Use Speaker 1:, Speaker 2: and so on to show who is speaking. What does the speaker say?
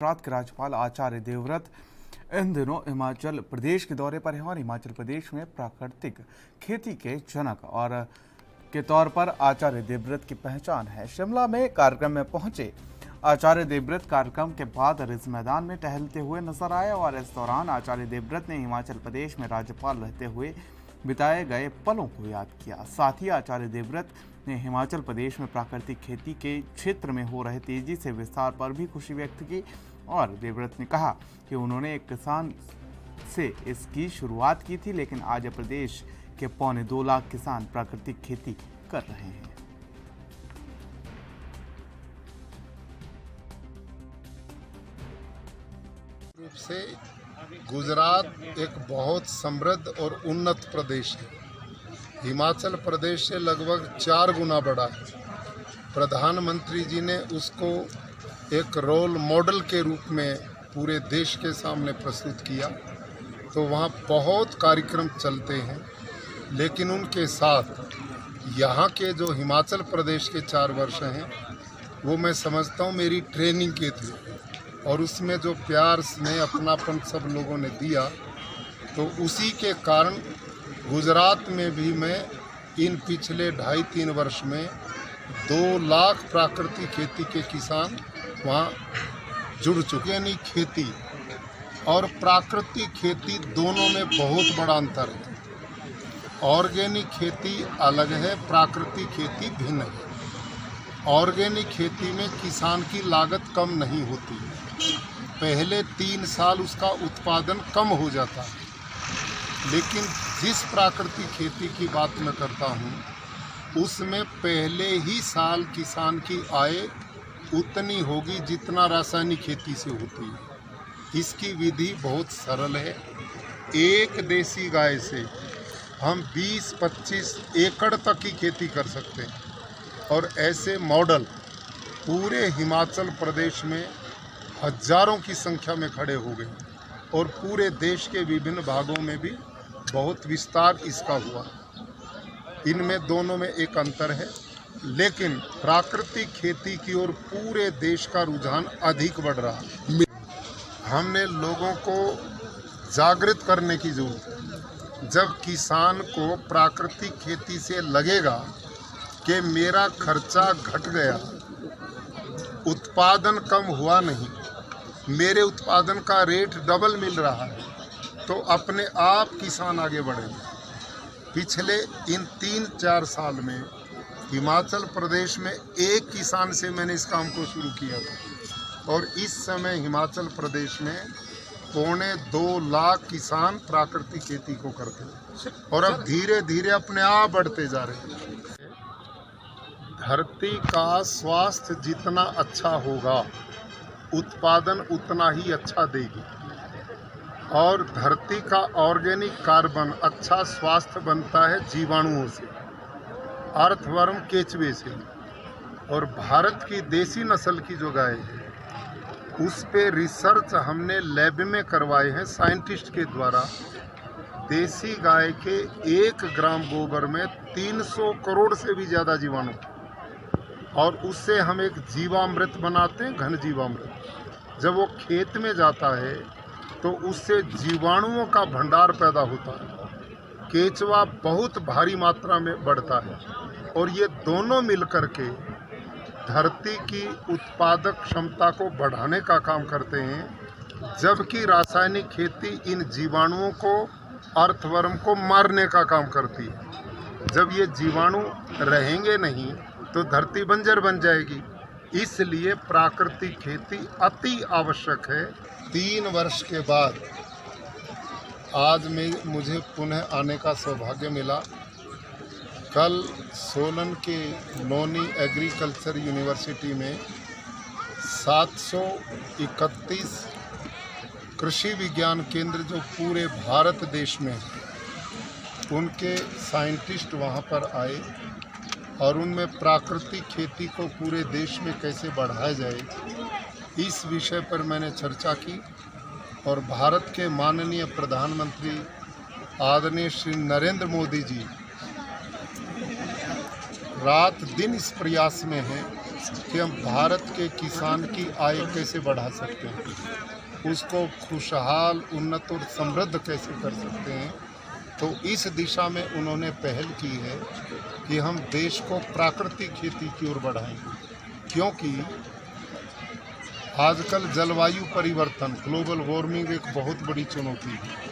Speaker 1: गुजरात के राज्यपाल आचार्य देवव्रत इन दिनों हिमाचल प्रदेश के दौरे पर हैं और हिमाचल प्रदेश में प्राकृतिक खेती के जनक और के तौर पर आचार्य देवव्रत की पहचान है। शिमला में कार्यक्रम में पहुंचे आचार्य देवव्रत कार्यक्रम के बाद रिज मैदान में टहलते हुए नजर आए और इस दौरान आचार्य देवव्रत ने हिमाचल प्रदेश में राज्यपाल रहते हुए बिताए गए पलों को याद किया। साथ ही आचार्य देवव्रत ने हिमाचल प्रदेश में प्राकृतिक खेती के क्षेत्र में हो रहे तेजी से विस्तार पर भी खुशी व्यक्त की और देवव्रत ने कहा कि उन्होंने एक किसान से इसकी शुरुआत की थी, लेकिन आज प्रदेश के 2.25 लाख किसान प्राकृतिक खेती कर रहे हैं।
Speaker 2: रूप से गुजरात एक बहुत समृद्ध और उन्नत प्रदेश है। हिमाचल प्रदेश से लगभग 4 गुना बड़ा है। प्रधानमंत्री जी ने उसको एक रोल मॉडल के रूप में पूरे देश के सामने प्रस्तुत किया, तो वहाँ बहुत कार्यक्रम चलते हैं, लेकिन उनके साथ यहाँ के जो हिमाचल प्रदेश के 4 वर्ष हैं वो मैं समझता हूँ मेरी ट्रेनिंग के थे, और उसमें जो प्यार स्नेह अपनापन सब लोगों ने दिया, तो उसी के कारण गुजरात में भी मैं इन पिछले 2.5-3 वर्ष में 2 लाख प्राकृतिक खेती के किसान वहाँ जुड़ चुके। यानी खेती और प्राकृतिक खेती दोनों में बहुत बड़ा अंतर है। ऑर्गेनिक खेती अलग है, प्राकृतिक खेती भिन्न है। ऑर्गेनिक खेती में किसान की लागत कम नहीं होती, पहले 3 साल उसका उत्पादन कम हो जाता है, लेकिन जिस प्राकृतिक खेती की बात मैं करता हूँ उसमें पहले ही साल किसान की आय उतनी होगी जितना रासायनिक खेती से होती है। इसकी विधि बहुत सरल है। एक देसी गाय से हम 20-25 एकड़ तक की खेती कर सकते हैं, और ऐसे मॉडल पूरे हिमाचल प्रदेश में हजारों की संख्या में खड़े हो गए, और पूरे देश के विभिन्न भागों में भी बहुत विस्तार इसका हुआ। इनमें दोनों में एक अंतर है, लेकिन प्राकृतिक खेती की ओर पूरे देश का रुझान अधिक बढ़ रहा है। हमने लोगों को जागृत करने की जरूरत है। जब किसान को प्राकृतिक खेती से लगेगा कि मेरा खर्चा घट गया, उत्पादन कम हुआ नहीं, मेरे उत्पादन का रेट डबल मिल रहा है, तो अपने आप किसान आगे बढ़ेंगे। पिछले इन 3-4 साल में हिमाचल प्रदेश में एक किसान से मैंने इस काम को शुरू किया था, और इस समय हिमाचल प्रदेश में 2.25 लाख किसान प्राकृतिक खेती को करते हैं, और अब धीरे धीरे अपने आप बढ़ते जा रहे हैं। धरती का स्वास्थ्य जितना अच्छा होगा, उत्पादन उतना ही अच्छा देगी, और धरती का ऑर्गेनिक कार्बन अच्छा स्वास्थ्य बनता है जीवाणुओं से, अर्थवर्म केचुए से। और भारत की देसी नस्ल की जो गाय है उस पे रिसर्च हमने लैब में करवाए हैं साइंटिस्ट के द्वारा। देसी गाय के 1 ग्राम गोबर में 300 करोड़ से भी ज़्यादा जीवाणु, और उससे हम एक जीवामृत बनाते हैं, घन जीवामृत। जब वो खेत में जाता है तो उससे जीवाणुओं का भंडार पैदा होता है, केचुआ बहुत भारी मात्रा में बढ़ता है, और ये दोनों मिलकर के धरती की उत्पादक क्षमता को बढ़ाने का काम करते हैं, जबकि रासायनिक खेती इन जीवाणुओं को, अर्थवर्म को मारने का काम करती है। जब ये जीवाणु रहेंगे नहीं तो धरती बंजर बन जाएगी। इसलिए प्राकृतिक खेती अति आवश्यक है। 3 वर्ष के बाद आज मुझे पुनः आने का सौभाग्य मिला। कल सोलन के नोनी एग्रीकल्चर यूनिवर्सिटी में 731 कृषि विज्ञान केंद्र जो पूरे भारत देश में है, उनके साइंटिस्ट वहाँ पर आए, और उनमें प्राकृतिक खेती को पूरे देश में कैसे बढ़ाया जाए, इस विषय पर मैंने चर्चा की। और भारत के माननीय प्रधानमंत्री आदरणीय श्री नरेंद्र मोदी जी रात दिन इस प्रयास में हैं कि हम भारत के किसान की आय कैसे बढ़ा सकते हैं, उसको खुशहाल, उन्नत और समृद्ध कैसे कर सकते हैं। तो इस दिशा में उन्होंने पहल की है कि हम देश को प्राकृतिक खेती की ओर बढ़ाएंगे, क्योंकि आजकल जलवायु परिवर्तन, ग्लोबल वार्मिंग एक बहुत बड़ी चुनौती है।